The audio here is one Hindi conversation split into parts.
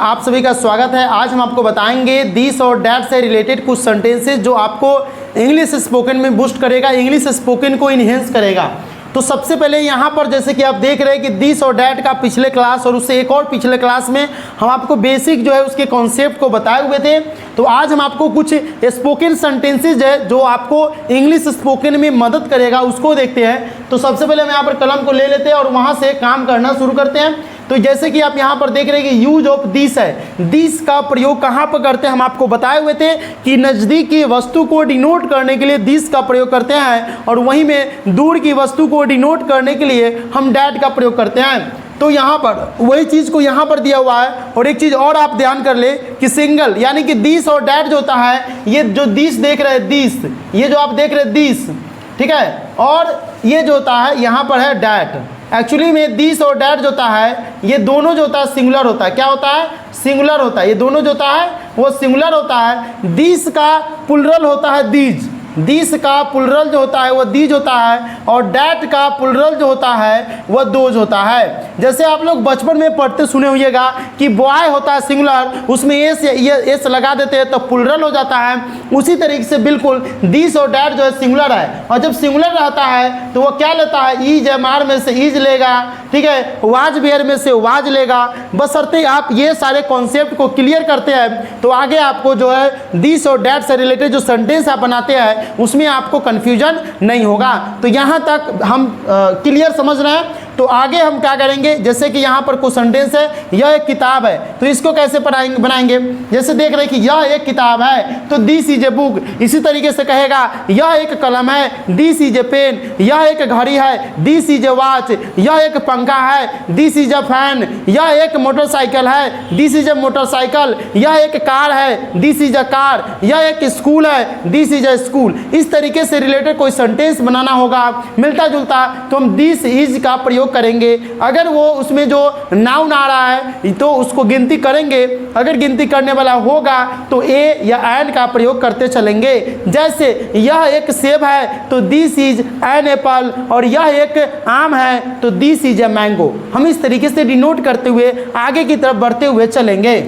आप सभी का स्वागत है। आज हम आपको बताएंगे दिस और डैट से रिलेटेड कुछ सेंटेंसेस जो आपको इंग्लिश स्पोकन में बूस्ट करेगा, इंग्लिश स्पोकन को इन्हेंस करेगा। तो सबसे पहले यहाँ पर जैसे कि आप देख रहे हैं कि दिस और डैट का पिछले क्लास और उससे एक और पिछले क्लास में हम आपको बेसिक जो है उसके कॉन्सेप्ट को बताए हुए थे। तो आज हम आपको कुछ स्पोकन सेंटेंसेज है जो आपको इंग्लिश स्पोकन में मदद करेगा उसको देखते हैं। तो सबसे पहले हम यहाँ पर कलम को ले लेते हैं और वहाँ से काम करना शुरू करते हैं। तो जैसे कि आप यहाँ पर देख रहे हैं कि यूज ऑफ दिस है, दिस का प्रयोग कहाँ पर करते हैं हम आपको बताए हुए थे कि नज़दीक की वस्तु को डिनोट करने के लिए दिस का प्रयोग करते हैं और वहीं में दूर की वस्तु को डिनोट करने के लिए हम डैट का प्रयोग करते हैं। तो यहाँ पर वही चीज़ को यहाँ पर दिया हुआ है। और एक चीज़ और आप ध्यान कर ले कि सिंगल यानी कि दिस और डैट जो होता है, ये जो दिस देख रहे हैं दिस, ये जो आप देख रहे हैं दिस, ठीक है, और ये जो होता है यहाँ पर है डैट। एक्चुअली में दिस और डैट जो होता है ये दोनों जो होता है सिंगुलर होता है। क्या होता है? सिंगुलर होता है। ये दोनों जो होता है वो सिंगुलर होता है। दिस का प्लुरल होता है दीज, दिस का प्लुरल जो होता है वो दीज होता है और डैट का प्लुरल जो होता है वह दोज होता है। जैसे आप लोग बचपन में पढ़ते सुने होइएगा कि बॉय होता है सिंगुलर, उसमें एस लगा देते हैं तो प्लुरल हो जाता है। उसी तरीके से बिल्कुल दिस और डैट जो है सिंगुलर है और जब सिंगुलर रहता है तो वो क्या लेता है? ईज है, मार में से ईज लेगा, ठीक है, वाज बेयर में से वाज लेगा। बशर्ते आप ये सारे कॉन्सेप्ट को क्लियर करते हैं तो आगे आपको जो है दिस और डैट से रिलेटेड जो सेंटेंस आप बनाते हैं उसमें आपको कंफ्यूजन नहीं होगा। तो यहाँ तक हम क्लियर समझ रहे हैं। तो आगे हम क्या करेंगे, जैसे कि यहाँ पर कुछ सेंटेंस है, यह एक किताब है, तो इसको कैसे बनाएंगे? जैसे देख रहे हैं कि यह एक किताब है तो दिस इज ए बुक। इसी तरीके से कहेगा यह एक कलम है, दिस इज ए पेन। यह एक घड़ी है, दिस इज ए वॉच। यह एक पंखा है, दिस इज ए फैन। यह एक मोटरसाइकिल है, दिस इज ए मोटरसाइकिल। यह एक कार है, दिस इज ए कार। यह एक स्कूल है, दिस इज ए स्कूल। इस तरीके से रिलेटेड कोई सेंटेंस बनाना होगा मिलता जुलता तो हम दिस इज का प्रयोग करेंगे। अगर वो उसमें जो नाउन आ रहा है तो उसको गिनती करेंगे, अगर गिनती करने वाला होगा तो ए या एन का प्रयोग करते चलेंगे। जैसे यह एक सेब है तो दिस इज एन एप्पल और यह एक आम है तो दिस इज ए मैंगो। हम इस तरीके से डिनोट करते हुए आगे की तरफ बढ़ते हुए चलेंगे।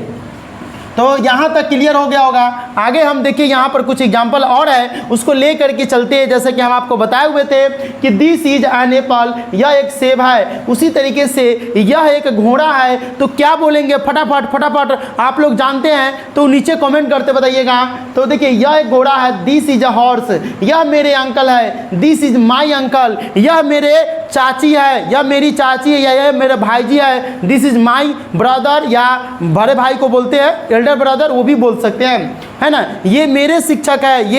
तो यहाँ तक क्लियर हो गया होगा। आगे हम देखिए यहाँ पर कुछ एग्जाम्पल और है उसको ले करके चलते हैं। जैसे कि हम आपको बताए हुए थे कि दिस इज एन एप्पल, यह एक सेब है। उसी तरीके से यह एक घोड़ा है तो क्या बोलेंगे? फटाफट फटाफट आप लोग जानते हैं तो नीचे कमेंट करते बताइएगा। तो देखिए यह एक घोड़ा है, दिस इज अ हॉर्स। यह मेरे अंकल है, दिस इज माई अंकल। यह मेरे चाची है, यह मेरी चाची है, या यह मेरे भाईजी है, दिस इज माई ब्रदर। या बड़े भाई को बोलते हैं ब्रदर, वो भी बोल सकते हैं, है ना। ये मेरे शिक्षक है,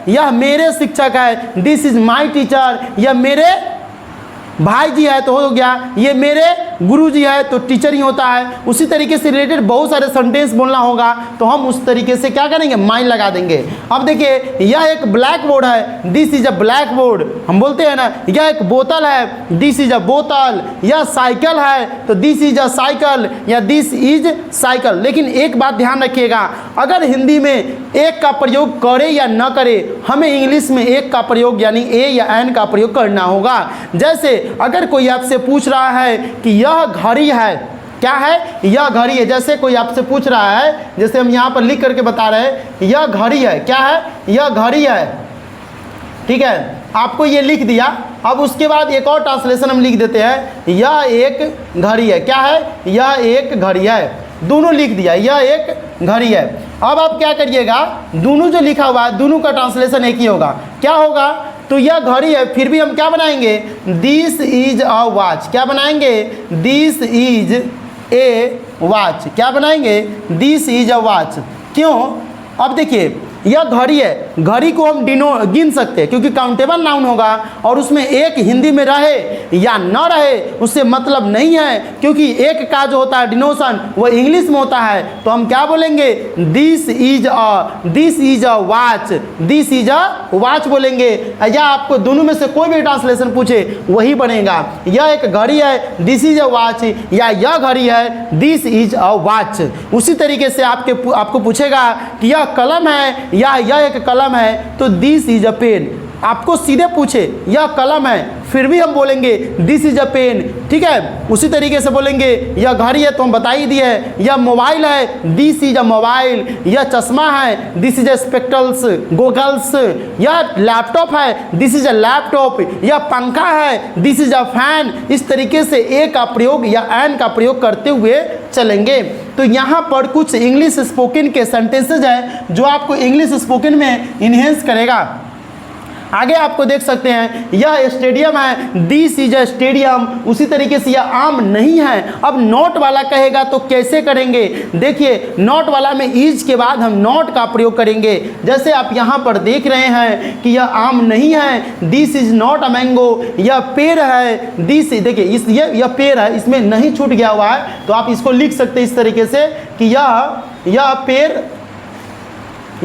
यह मेरे शिक्षक है, दिस इज माय टीचर। यह मेरे भाई जी है तो हो गया, ये मेरे गुरुजी है तो टीचर ही होता है। उसी तरीके से रिलेटेड बहुत सारे सेंटेंस बोलना होगा तो हम उस तरीके से क्या करेंगे? माइन लगा देंगे। अब देखिए यह एक ब्लैक बोर्ड है, this is a black board. हम बोलते हैं ना यह एक बोतल है, दिस इज अ बोतल। यह साइकिल है तो दिस इज अ साइकिल या दिस इज साइकिल। लेकिन एक बात ध्यान रखिएगा, अगर हिंदी में एक का प्रयोग करे या न करे, हमें इंग्लिश में एक का प्रयोग यानी ए या एन का प्रयोग करना होगा। जैसे अगर कोई आपसे पूछ रहा है कि यह घड़ी है, क्या है? यह घड़ी है। जैसे कोई आपसे पूछ रहा है, जैसे हम यहाँ पर लिख करके बता रहे हैं यह घड़ी है, क्या है? यह घड़ी है, ठीक है, आपको ये लिख दिया। अब उसके बाद एक और ट्रांसलेशन हम लिख देते हैं, यह एक घड़ी है, क्या है? यह एक घड़ी है। दोनों लिख दिया, यह एक घड़ी है। अब आप क्या करिएगा, दोनों जो लिखा हुआ है दोनों का ट्रांसलेशन एक ही होगा। क्या होगा? तो यह घड़ी है, फिर भी हम क्या बनाएंगे? This is a watch. क्या बनाएंगे? This is a watch. क्या बनाएंगे? This is a watch. क्यों? अब देखिए यह घड़ी है, घड़ी को हम गिन सकते हैं क्योंकि काउंटेबल नाउन होगा और उसमें एक हिंदी में रहे या न रहे उससे मतलब नहीं है, क्योंकि एक का जो होता है डिनोशन वो इंग्लिश में होता है। तो हम क्या बोलेंगे? This is a watch, this is a watch बोलेंगे। या आपको दोनों में से कोई भी ट्रांसलेशन पूछे वही बनेगा। यह एक घड़ी है, दिस इज अ वॉच, या यह घड़ी है, दिस इज अ वॉच। उसी तरीके से आपको पूछेगा कि यह कलम है या यह एक कलम है तो दिस इज अ पेन। आपको सीधे पूछे यह कलम है, फिर भी हम बोलेंगे दिस इज अ पेन, ठीक है। उसी तरीके से बोलेंगे यह घड़ी है तो हम बता ही दिए है, यह मोबाइल है दिस इज अ मोबाइल, यह चश्मा है this is a spectacles goggles, यह लैपटॉप है दिस इज अ लैपटॉप, यह पंखा है दिस इज अ फैन। इस तरीके से ए का प्रयोग या एन का प्रयोग करते हुए चलेंगे। तो यहाँ पर कुछ इंग्लिश स्पोकन के सेंटेंसेज हैं जो आपको इंग्लिश स्पोकन में इन्हेंस करेगा। आगे आपको देख सकते हैं यह स्टेडियम है दिस इज अ स्टेडियम, उसी तरीके से यह आम नहीं है। अब नॉट वाला कहेगा तो कैसे करेंगे, देखिए नॉट वाला में इज के बाद हम नॉट का प्रयोग करेंगे। जैसे आप यहाँ पर देख रहे हैं कि यह आम नहीं है this is not a mango, यह पेड़ है दिस, देखिए इस यह पेड़ है, इसमें नहीं छूट गया हुआ है तो आप इसको लिख सकते हैं इस तरीके से कि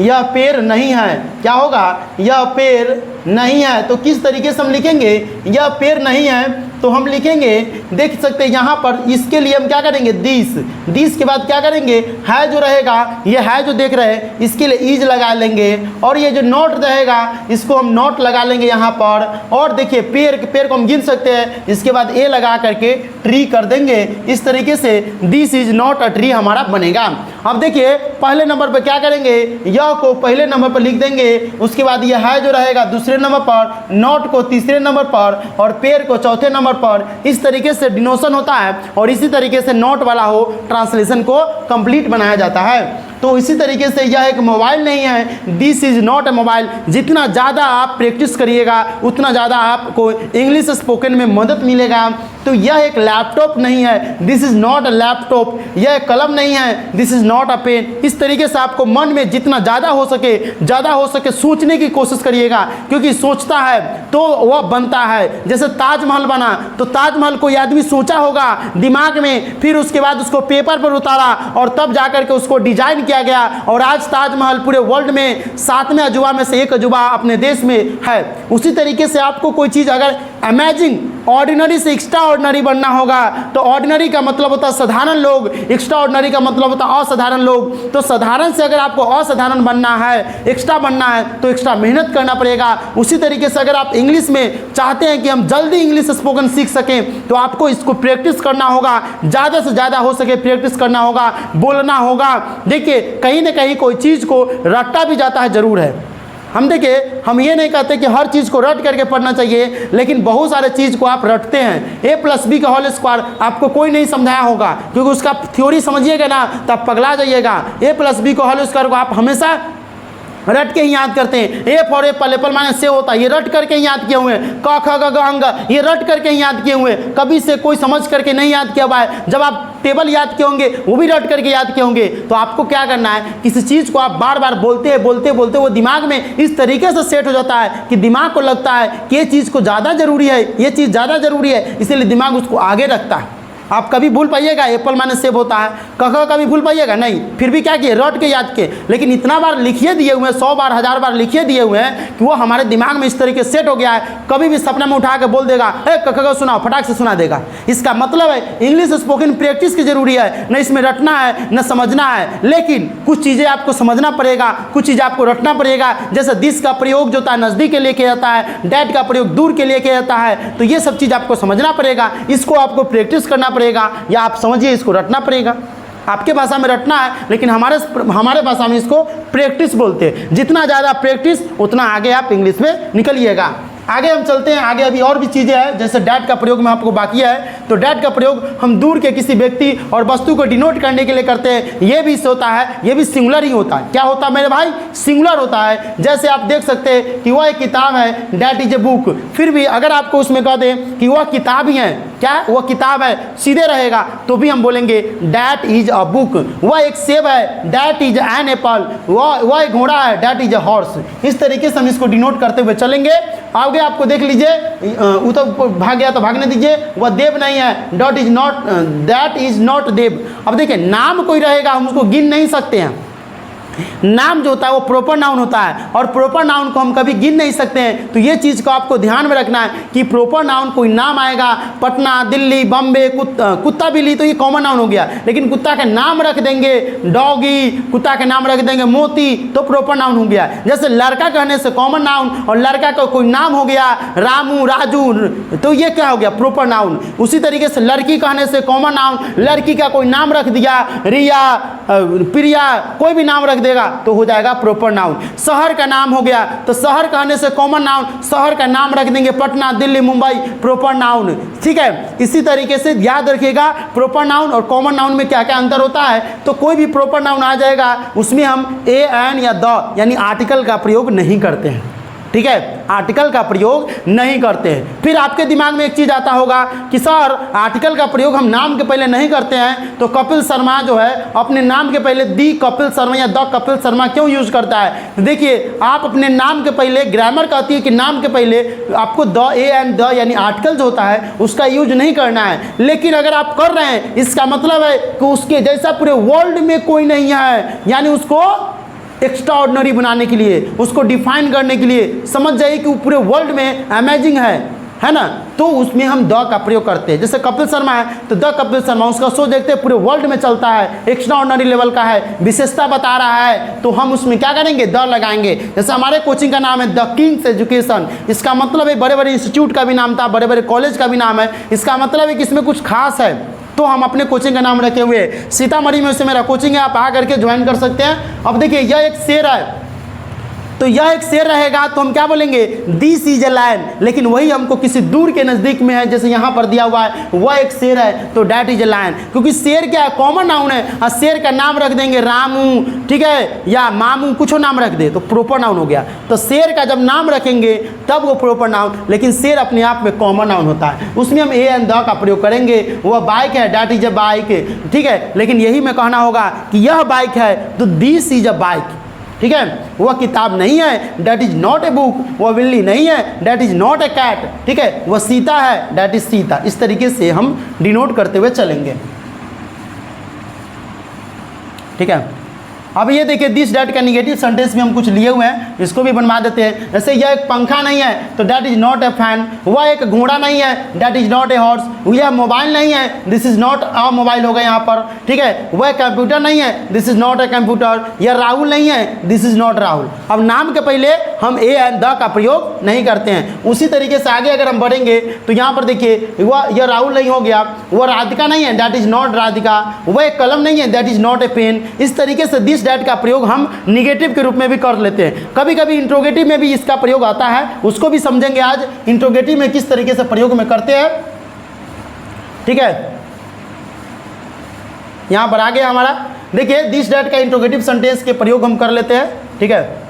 यह पेड़ नहीं है। क्या होगा, यह पेड़ नहीं है। तो किस तरीके से हम लिखेंगे, यह पेड़ नहीं है तो हम लिखेंगे, देख सकते हैं यहाँ पर इसके लिए हम क्या करेंगे दिस के बाद क्या करेंगे, है जो रहेगा, ये है जो देख रहे हैं इसके लिए इज लगा लेंगे, और ये जो नॉट रहेगा इसको हम नॉट लगा लेंगे यहाँ पर। और देखिए पेड़ को हम गिन सकते हैं, इसके बाद ए लगा करके ट्री कर देंगे। इस तरीके से this is not a tree हमारा बनेगा। अब देखिए पहले नंबर पर क्या करेंगे, यह को पहले नंबर पर लिख देंगे, उसके बाद यह है जो रहेगा दूसरे नंबर पर, नॉट को तीसरे नंबर पर और पेड़ को चौथे नंबर पर। इस तरीके से डिनोशन होता है और इसी तरीके से नोट वाला हो ट्रांसलेशन को कंप्लीट बनाया जाता है। तो इसी तरीके से यह एक मोबाइल नहीं है, this is not A mobile. जितना ज़्यादा आप प्रैक्टिस करिएगा उतना ज़्यादा आपको इंग्लिश स्पोकन में मदद मिलेगा। तो यह एक लैपटॉप नहीं है, this is not a laptop. यह एक कलम नहीं है, this is not a pen. इस तरीके से आपको मन में जितना ज़्यादा हो सके सोचने की कोशिश करिएगा, क्योंकि सोचता है तो वह बनता है। जैसे ताजमहल बना तो ताजमहल कोई आदमी सोचा होगा दिमाग में, फिर उसके बाद उसको पेपर पर उतारा और तब जाकर के उसको डिजाइन किया गया, और आज ताजमहल पूरे वर्ल्ड में 7वें अजूबा में से एक अजूबा अपने देश में है। उसी तरीके से आपको कोई चीज़ अगर अमेजिंग, ऑर्डिनरी से एक्स्ट्रा ऑर्डिनरी बनना होगा तो ऑर्डिनरी का मतलब होता है साधारण लोग, एक्स्ट्रा ऑर्डिनरी का मतलब होता है असाधारण लोग। तो साधारण से अगर आपको असाधारण बनना है, एक्स्ट्रा बनना है तो एक्स्ट्रा मेहनत करना पड़ेगा। उसी तरीके से अगर आप इंग्लिश में चाहते हैं कि हम जल्दी इंग्लिश स्पोकन सीख सकें तो आपको इसको प्रैक्टिस करना होगा, ज़्यादा से ज़्यादा हो सके प्रैक्टिस करना होगा, बोलना होगा। देखिए कहीं ना कहीं कोई चीज़ को रट्टा भी जाता है, ज़रूर है। हम देखिए हम ये नहीं कहते कि हर चीज़ को रट करके पढ़ना चाहिए, लेकिन बहुत सारे चीज़ को आप रटते हैं। a+b का होल स्क्वायर आपको कोई नहीं समझाया होगा, क्योंकि उसका थ्योरी समझिएगा ना तो आप पगला जाइएगा। a+b का होल स्क्वायर को आप हमेशा रट के ही याद करते हैं। ए फॉर एप्पल माने से होता है, ये रट करके ही याद किए हुए हैं। क ख ग घ अंग ये रट करके ही याद किए हुए हैं, कभी से कोई समझ करके नहीं याद किया हुआ है। जब आप टेबल याद किए होंगे वो भी रट करके याद किए होंगे। तो आपको क्या करना है, किसी चीज़ को आप बार बार बोलते वो दिमाग में इस तरीके से सेट हो जाता है कि दिमाग को लगता है कि ये चीज़ को ज़्यादा ज़रूरी है, ये चीज़ ज़्यादा ज़रूरी है, इसलिए दिमाग उसको आगे रखता है। आप कभी भूल पाइएगा एप्पल माने सेब होता है, कह कभी भूल पाइएगा नहीं, फिर भी क्या किए रट के याद किए। लेकिन इतना बार लिखिए दिए हुए हैं, 100 बार 1000 बार लिखिए दिए हुए हैं कि वो हमारे दिमाग में इस तरीके से सेट हो गया है, कभी भी सपना में उठा के बोल देगा कह सुनाओ, फटाक से सुना देगा। इसका मतलब है इंग्लिश स्पोकन प्रैक्टिस की जरूरी है, न इसमें रटना है न समझना है। लेकिन कुछ चीज़ें आपको समझना पड़ेगा, कुछ चीज़ें आपको रटना पड़ेगा। जैसे दिस का प्रयोग जो होता है नज़दीक के लेके जाता है, डैट का प्रयोग दूर के लेके जाता है। तो ये सब चीज़ आपको समझना पड़ेगा, इसको आपको प्रैक्टिस करना पड़ेगा, या आप समझिए इसको रटना पड़ेगा। आपके भाषा में रटना है, लेकिन हमारे भाषा में इसको प्रैक्टिस बोलते हैं। जितना ज़्यादा प्रैक्टिस उतना आगे आप इंग्लिश में निकलिएगा। आगे हम चलते हैं, आगे अभी और भी चीज़ें हैं। जैसे डैट का प्रयोग में आपको बाकी है, तो डैट का प्रयोग हम दूर के किसी व्यक्ति और वस्तु को डिनोट करने के लिए करते हैं। ये भी होता है, ये भी सिंगुलर ही होता है। क्या होता है मेरे भाई, सिंगुलर होता है। जैसे आप देख सकते हैं कि वह एक किताब है, डैट इज ए बुक। फिर भी अगर आपको उसमें कह दें कि वह किताब ही है, क्या वह किताब है, सीधे रहेगा तो भी हम बोलेंगे डैट इज अ बुक। वह एक सेब है, डैट इज एन एप्पल। वह एक घोड़ा है, डैट इज अ हॉर्स। इस तरीके से हम इसको डिनोट करते हुए चलेंगे। आगे आपको देख लीजिए, वो तो भाग गया तो भागने दीजिए। वह देव नहीं है, that is not, that is not Dev. अब देखिए नाम कोई रहेगा हम उसको गिन नहीं सकते हैं, नाम जो होता है वो प्रॉपर नाउन होता है, और प्रॉपर नाउन को हम कभी गिन नहीं सकते हैं। तो ये चीज़ को आपको ध्यान में रखना है कि प्रॉपर नाउन कोई नाम आएगा, पटना, दिल्ली, बम्बे, कुत्ता बिल्ली, तो ये कॉमन नाउन हो गया। लेकिन कुत्ता का नाम रख देंगे डॉगी, कुत्ता का नाम रख देंगे मोती, तो प्रॉपर नाउन हो गया। जैसे लड़का कहने से कॉमन नाउन, और लड़का का कोई नाम हो गया रामू, राजू, तो ये क्या हो गया प्रॉपर नाउन। उसी तरीके से लड़की कहने से कॉमन नाउन, लड़की का कोई नाम रख दिया रिया, प्रिया, कोई भी नाम रख देगा तो हो जाएगा प्रॉपर नाउन। शहर का नाम हो गया तो शहर कहने से कॉमन नाउन, शहर का नाम रख देंगे पटना, दिल्ली, मुंबई, प्रॉपर नाउन। ठीक है, इसी तरीके से याद रखिएगा प्रॉपर नाउन और कॉमन नाउन में क्या क्या अंतर होता है। तो कोई भी प्रॉपर नाउन आ जाएगा उसमें हम ए, एन या द यानी आर्टिकल का प्रयोग नहीं करते हैं। ठीक है, आर्टिकल का प्रयोग नहीं करते हैं। फिर आपके दिमाग में एक चीज़ आता होगा कि सर आर्टिकल का प्रयोग हम नाम के पहले नहीं करते हैं, तो कपिल शर्मा जो है अपने नाम के पहले दी कपिल शर्मा या द कपिल शर्मा क्यों यूज करता है। देखिए, आप अपने नाम के पहले, ग्रामर कहती है कि नाम के पहले आपको द, ए एंड द यानी आर्टिकल जो होता है उसका यूज नहीं करना है। लेकिन अगर आप कर रहे हैं, इसका मतलब है कि उसके जैसा पूरे वर्ल्ड में कोई नहीं है, यानी उसको एक्स्ट्रा ऑर्डिनरी बनाने के लिए, उसको डिफाइन करने के लिए, समझ जाइए कि वो पूरे वर्ल्ड में अमेजिंग है ना, तो उसमें हम द का प्रयोग करते हैं। जैसे कपिल शर्मा है तो द कपिल शर्मा, उसका शो देखते हैं पूरे वर्ल्ड में चलता है, एक्स्ट्रा ऑर्डिनरी लेवल का है, विशेषता बता रहा है, तो हम उसमें क्या करेंगे द लगाएंगे। जैसे हमारे कोचिंग का नाम है द किंग्स एजुकेशन, इसका मतलब है बड़े बड़े इंस्टीट्यूट का भी नाम था, बड़े बड़े कॉलेज का भी नाम है, इसका मतलब है कि इसमें कुछ खास है, तो हम अपने कोचिंग का नाम रखे हुए। सीतामढ़ी में उसे मेरा कोचिंग है, आप आ करके ज्वाइन कर सकते हैं। अब देखिए, यह एक शेर है, तो यह एक शेर रहेगा तो हम क्या बोलेंगे, दिस इज ए लायन। लेकिन वही हमको किसी दूर के नज़दीक में है, जैसे यहाँ पर दिया हुआ है वह एक शेर है, तो डैट इज ए लायन। क्योंकि शेर क्या है, कॉमन नाउन है, और शेर का नाम रख देंगे रामू, ठीक है, या मामू, कुछ नाम रख दे तो प्रॉपर नाउन हो गया। तो शेर का जब नाम रखेंगे तब वो प्रॉपर नाउन, लेकिन शेर अपने आप में कॉमन नाउन होता है, उसमें हम ए एंड द का प्रयोग करेंगे। वह बाइक है, डैट इज ए बाइक, ठीक है, लेकिन यही में कहना होगा कि यह बाइक है तो दिस इज अ बाइक। ठीक है, वह किताब नहीं है, that is not a book. वह बिल्ली नहीं है, that is not a cat. ठीक है, वह सीता है, डैट इज सीता। इस तरीके से हम डिनोट करते हुए चलेंगे। ठीक है, अब ये देखिए दिस डैट का निगेटिव सेंटेंस भी हम कुछ लिए हुए हैं, इसको भी बनवा देते हैं। जैसे यह एक पंखा नहीं है तो that is not A fan, वह एक घोड़ा नहीं है, that is not a horse, यह मोबाइल नहीं है, this is not a mobile होगा यहाँ पर। ठीक है, वह कंप्यूटर नहीं है, this is not a computer, यह राहुल नहीं है, दिस इज नॉट राहुल। अब नाम के पहले हम ए एंड द का प्रयोग नहीं करते हैं। उसी तरीके से आगे अगर हम बढ़ेंगे तो यहाँ पर देखिए, वह यह राहुल नहीं हो गया, वह राधिका नहीं है, डैट इज नॉट राधिका, वह एक कलम नहीं है, that is not a pen. इस तरीके से दिस डैट का प्रयोग हम निगेटिव के रूप में भी कर लेते हैं। कभी कभी इंट्रोगेटिव में भी इसका प्रयोग आता है, उसको भी समझेंगे आज, इंट्रोगेटिव में किस तरीके से प्रयोग में करते हैं। ठीक है, यहां पर आ गया हमारा, देखिए दिस डैट का इंट्रोगेटिव सेंटेंस के प्रयोग हम कर लेते हैं। ठीक है,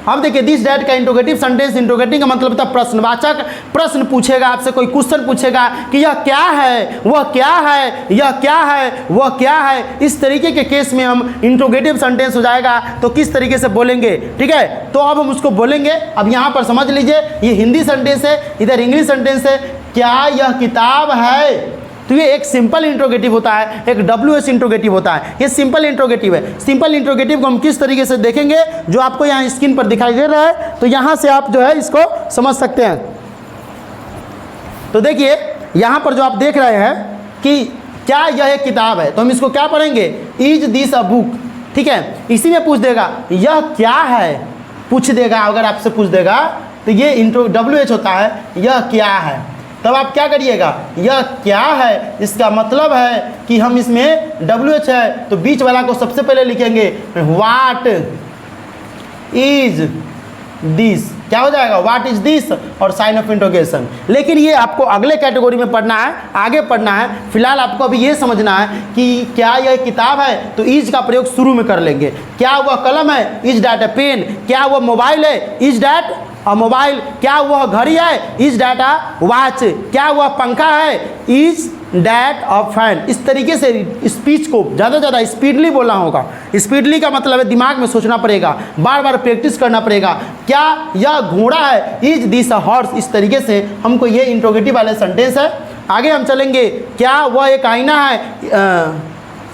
अब देखिए दिस डैट का इंट्रोगेटिव सेंटेंस, इंट्रोगेटिव का मतलब होता है प्रश्नवाचक। प्रश्न पूछेगा आपसे, कोई क्वेश्चन पूछेगा कि यह क्या है, वह क्या है, यह क्या है, वह क्या है। इस तरीके के केस में हम इंट्रोगेटिव सेंटेंस हो जाएगा तो किस तरीके से बोलेंगे। ठीक है, तो अब हम उसको बोलेंगे। अब यहाँ पर समझ लीजिए, ये हिंदी सेंटेंस है, इधर इंग्लिश सेंटेंस है। क्या यह किताब है, तो ये एक सिंपल इंट्रोगेटिव होता है, एक WH इंट्रोगेटिव होता है, ये सिंपल इंट्रोगेटिव है। सिंपल इंट्रोगेटिव को हम किस तरीके से देखेंगे, जो आपको यहाँ स्क्रीन पर दिखाई दे रहा है, तो यहाँ से आप जो है इसको समझ सकते हैं। तो देखिए यहाँ पर जो आप देख रहे हैं कि क्या यह एक किताब है, तो हम इसको क्या पढ़ेंगे, इज दिस अ बुक। ठीक है, इसी में पूछ देगा यह क्या है, पूछ देगा। अगर आपसे पूछ देगा तो ये WH होता है, यह क्या है। तब आप क्या करिएगा, यह क्या है, इसका मतलब है कि हम इसमें WH है तो बीच वाला को सबसे पहले लिखेंगे, व्हाट इज दिस, क्या हो जाएगा, व्हाट इज दिस, और साइन ऑफ इंट्रोगेशन। लेकिन ये आपको अगले कैटेगरी में पढ़ना है, आगे पढ़ना है। फिलहाल आपको अभी ये समझना है कि क्या यह किताब है, तो इज का प्रयोग शुरू में कर लेंगे। क्या वह कलम है, इज डैट ए पेन। क्या वह मोबाइल है, इज डैट अ मोबाइल। क्या वह घड़ी है, इज डैट अ वॉच। क्या वह पंखा है, इज डैट अ फैन। इस तरीके से स्पीच को ज़्यादा ज़्यादा स्पीडली बोलना होगा। स्पीडली का मतलब है दिमाग में सोचना पड़ेगा, बार बार प्रैक्टिस करना पड़ेगा। क्या यह घोड़ा है, इज दिस अ हॉर्स। इस तरीके से हमको ये इंट्रोगेटिव वाले सेंटेंस है। आगे हम चलेंगे, क्या वह एक आईना है,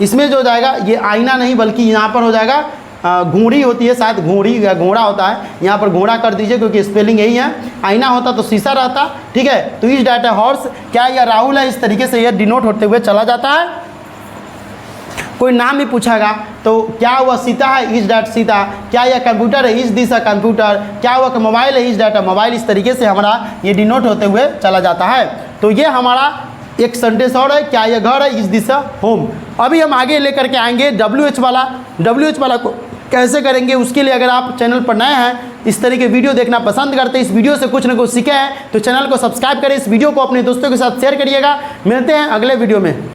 इसमें जो जाएगा ये आईना नहीं बल्कि यहाँ पर हो जाएगा घोड़ी होती है, शायद घोड़ी या घोड़ा होता है, यहाँ पर घोड़ा कर दीजिए क्योंकि स्पेलिंग यही है। आईना होता तो शीशा रहता, ठीक है। तो इज डैट ए हॉर्स, क्या यह राहुल है, इस तरीके से यह डिनोट होते हुए चला जाता है। कोई नाम ही पूछेगा तो क्या वह सीता है, इज डैट सीता। क्या यह कंप्यूटर है, इज दिस अ कंप्यूटर। क्या वह मोबाइल है, इज डैट अ मोबाइल। इस तरीके से हमारा ये डिनोट होते हुए चला जाता है। तो ये हमारा एक सेंटेंस और है, क्या यह घर है, इज दिस अ होम। अभी हम आगे लेकर के आएंगे WH वाला। WH वाला को कैसे करेंगे, उसके लिए अगर आप चैनल पर नए हैं, इस तरह के वीडियो देखना पसंद करते हैं, इस वीडियो से कुछ ना कुछ सीखे हैं, तो चैनल को सब्सक्राइब करें, इस वीडियो को अपने दोस्तों के साथ शेयर करिएगा। मिलते हैं अगले वीडियो में।